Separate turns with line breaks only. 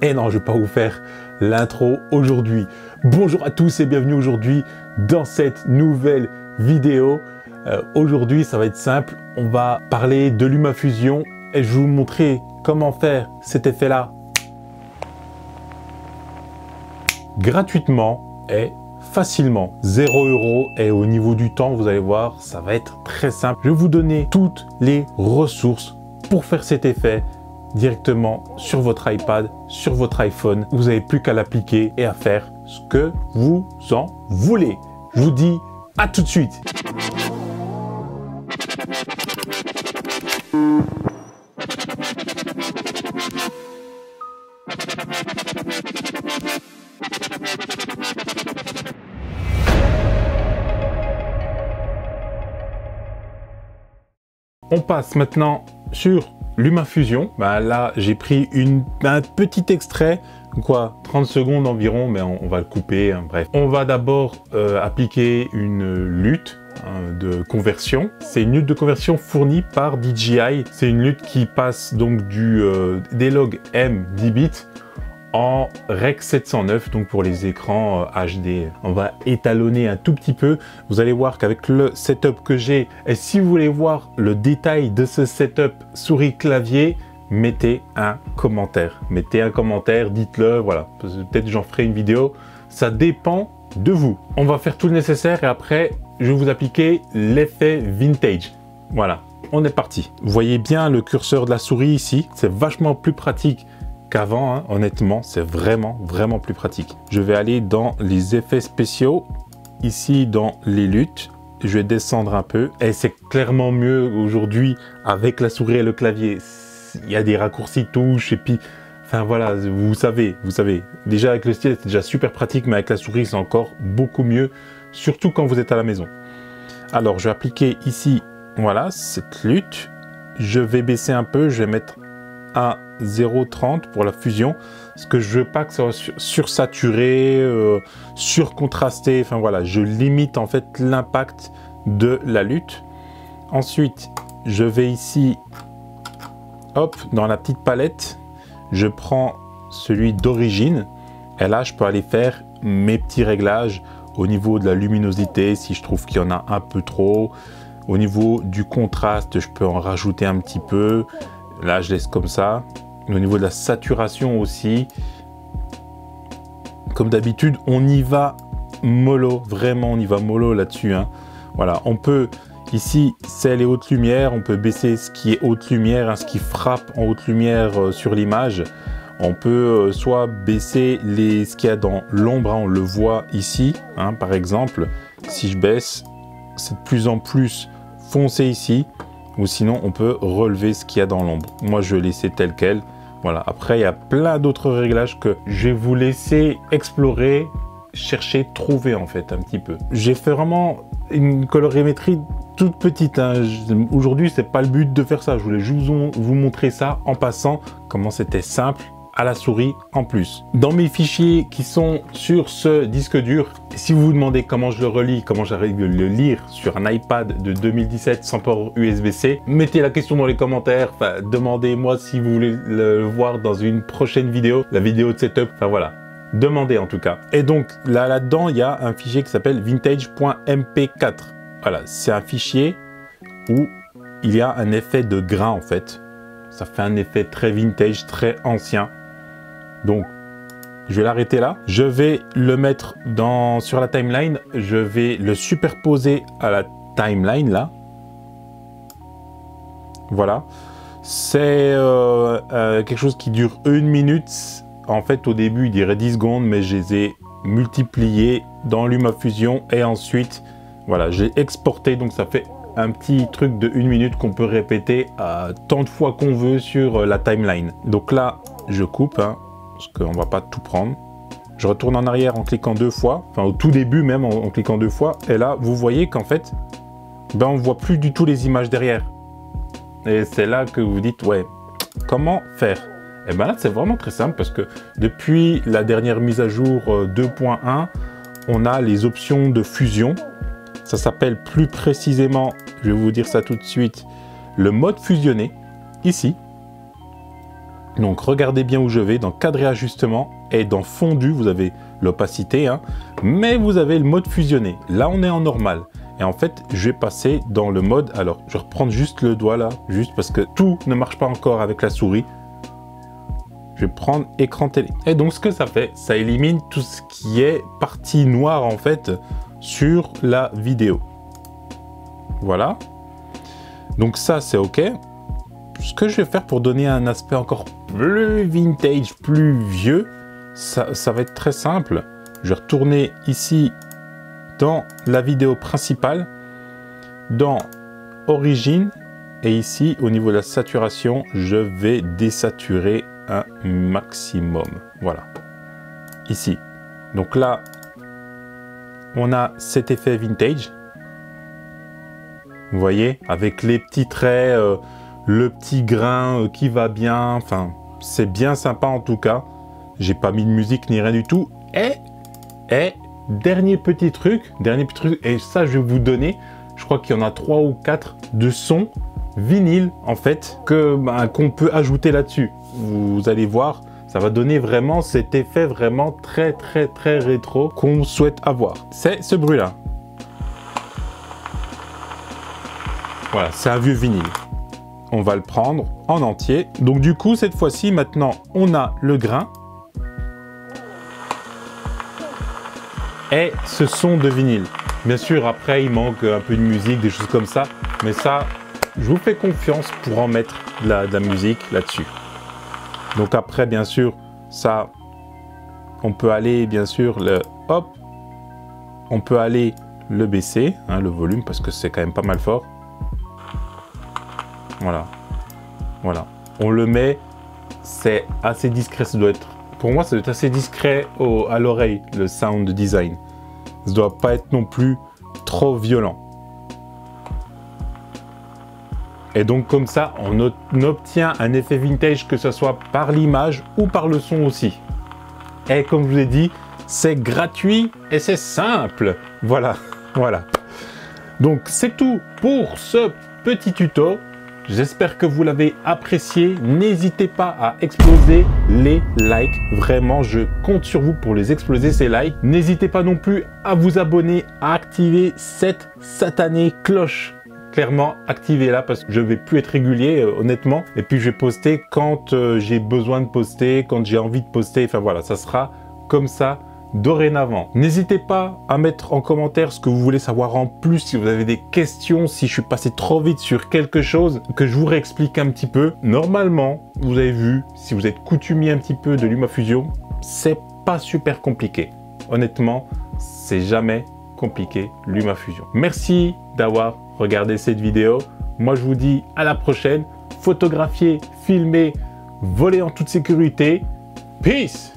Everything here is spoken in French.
Et non, je vais pas vous faire l'intro aujourd'hui. Bonjour à tous et bienvenue aujourd'hui dans cette nouvelle vidéo. Aujourd'hui, ça va être simple. On va parler de LumaFusion et je vais vous montrer comment faire cet effet-là gratuitement et facilement. 0 € et au niveau du temps, vous allez voir, ça va être très simple. Je vais vous donner toutes les ressources pour faire cet effet directement sur votre iPad, sur votre iPhone. Vous n'avez plus qu'à l'appliquer et à faire ce que vous en voulez. Je vous dis à tout de suite. On passe maintenant sur LumaFusion. Là, j'ai pris un petit extrait, quoi, 30 secondes environ, mais on va le couper, hein, bref. On va d'abord appliquer une lutte de conversion. C'est une lutte de conversion fournie par DJI. C'est une lutte qui passe donc des logs M 10 bits en Rec 709, donc pour les écrans HD. On va étalonner un tout petit peu. Vous allez voir qu'avec le setup que j'ai, et si vous voulez voir le détail de ce setup souris-clavier, mettez un commentaire. Mettez un commentaire, dites-le, voilà. Peut-être j'en ferai une vidéo. Ça dépend de vous. On va faire tout le nécessaire et après, je vais vous appliquer l'effet vintage. Voilà, on est parti. Vous voyez bien le curseur de la souris ici. C'est vachement plus pratique qu'avant, hein. Honnêtement, c'est vraiment plus pratique. Je vais aller dans les effets spéciaux, ici dans les luttes, je vais descendre un peu, et c'est clairement mieux aujourd'hui avec la souris et le clavier. Il y a des raccourcis touches, et puis, enfin voilà, vous savez, déjà avec le stylet, c'est déjà super pratique, mais avec la souris, c'est encore beaucoup mieux, surtout quand vous êtes à la maison. Alors, je vais appliquer ici, voilà, cette lutte, je vais baisser un peu, je vais mettre à 0,30 pour la fusion, parce que je veux pas que ça soit sursaturé, surcontrasté, enfin voilà, je limite en fait l'impact de la lutte. Ensuite, je vais ici, hop, dans la petite palette, je prends celui d'origine, et là je peux aller faire mes petits réglages au niveau de la luminosité, si je trouve qu'il y en a un peu trop, au niveau du contraste, je peux en rajouter un petit peu. Là, je laisse comme ça. Au niveau de la saturation aussi, comme d'habitude, on y va mollo. Vraiment, on y va mollo là-dessus, hein. Voilà, on peut, ici, c'est les hautes lumières. On peut baisser ce qui est haute lumière, hein, ce qui frappe en haute lumière sur l'image. On peut soit baisser ce qu'il y a dans l'ombre, hein, on le voit ici, hein, par exemple. Si je baisse, c'est de plus en plus foncé ici. Ou sinon, on peut relever ce qu'il y a dans l'ombre. Moi, je vais laisser tel quel. Voilà. Après, il y a plein d'autres réglages que je vais vous laisser explorer, chercher, trouver en fait un petit peu. J'ai fait vraiment une colorimétrie toute petite, hein. Aujourd'hui, c'est pas le but de faire ça. Je voulais juste vous montrer ça en passant, comment c'était simple à la souris en plus. Dans mes fichiers qui sont sur ce disque dur, si vous vous demandez comment je le relis, comment j'arrive à le lire sur un iPad de 2017 sans port USB-C, mettez la question dans les commentaires, enfin, demandez-moi si vous voulez le voir dans une prochaine vidéo, la vidéo de setup, enfin voilà. Demandez en tout cas. Et donc là-dedans, il y a un fichier qui s'appelle vintage.mp4. Voilà, c'est un fichier où il y a un effet de grain en fait. Ça fait un effet très vintage, très ancien. Donc, je vais l'arrêter là. Je vais le mettre sur la timeline. Je vais le superposer à la timeline, là. Voilà. C'est quelque chose qui dure 1 minute. En fait, au début, il dirait 10 secondes, mais je les ai multipliés dans LumaFusion. Et ensuite, voilà, j'ai exporté. Donc, ça fait un petit truc de 1 minute qu'on peut répéter tant de fois qu'on veut sur la timeline. Donc là, je coupe, hein, parce qu'on ne va pas tout prendre. Je retourne en arrière en cliquant 2 fois, enfin au tout début même en cliquant 2 fois. Et là, vous voyez qu'en fait, on ne voit plus du tout les images derrière. Et c'est là que vous dites, ouais, comment faire? Et bien là, c'est vraiment très simple parce que depuis la dernière mise à jour 2.1, on a les options de fusion. Ça s'appelle plus précisément, je vais vous dire ça tout de suite, le mode fusionné, ici. Donc regardez bien où je vais, dans cadre et ajustement, et dans fondu, vous avez l'opacité, hein, mais vous avez le mode fusionné. Là, on est en normal. Et en fait, je vais passer dans le mode, alors je vais reprendre juste le doigt là, juste parce que tout ne marche pas encore avec la souris. Je vais prendre écran télé. Et donc ce que ça fait, ça élimine tout ce qui est partie noire en fait sur la vidéo. Voilà. Donc ça c'est ok. Ce que je vais faire pour donner un aspect encore plus vintage, plus vieux, ça va être très simple. Je vais retourner ici dans la vidéo principale, dans origine, et ici au niveau de la saturation, je vais désaturer un maximum. Voilà. Ici. Donc là, on a cet effet vintage. Vous voyez, avec les petits traits, le petit grain qui va bien. Enfin, c'est bien sympa en tout cas. J'ai pas mis de musique ni rien du tout. Et dernier petit truc, et ça je vais vous donner, je crois qu'il y en a 3 ou 4 de sons vinyle en fait, qu'on peut ajouter là-dessus. Vous allez voir, ça va donner vraiment cet effet vraiment très rétro qu'on souhaite avoir. C'est ce bruit là. Voilà, c'est un vieux vinyle. On va le prendre en entier. Donc du coup, cette fois-ci, maintenant, on a le grain. Et ce son de vinyle. Bien sûr, après, il manque un peu de musique, des choses comme ça. Mais ça, je vous fais confiance pour en mettre de la musique là-dessus. Donc après, bien sûr, ça, on peut aller, bien sûr, on peut aller le baisser, hein, le volume, parce que c'est quand même pas mal fort. Voilà. Voilà. On le met, c'est assez discret, ça doit être... Pour moi, ça doit être assez discret à l'oreille, le sound design. Ça ne doit pas être non plus trop violent. Et donc, comme ça, on obtient un effet vintage, que ce soit par l'image ou par le son aussi. Et comme je vous ai dit, c'est gratuit et c'est simple. Voilà, voilà. Donc, c'est tout pour ce petit tuto. J'espère que vous l'avez apprécié. N'hésitez pas à exploser les likes. Vraiment, je compte sur vous pour les exploser, ces likes. N'hésitez pas non plus à vous abonner, à activer cette satanée cloche. Clairement, activez-la parce que je ne vais plus être régulier, honnêtement. Et puis, je vais poster quand j'ai besoin de poster, quand j'ai envie de poster. Enfin, voilà, ça sera comme ça dorénavant. N'hésitez pas à mettre en commentaire ce que vous voulez savoir en plus, si vous avez des questions, si je suis passé trop vite sur quelque chose, que je vous réexplique un petit peu. Normalement, vous avez vu, si vous êtes coutumier un petit peu de LumaFusion, c'est pas super compliqué. Honnêtement, c'est jamais compliqué, LumaFusion. Merci d'avoir regardé cette vidéo. Moi, je vous dis à la prochaine. Photographier, filmer, voler en toute sécurité. Peace!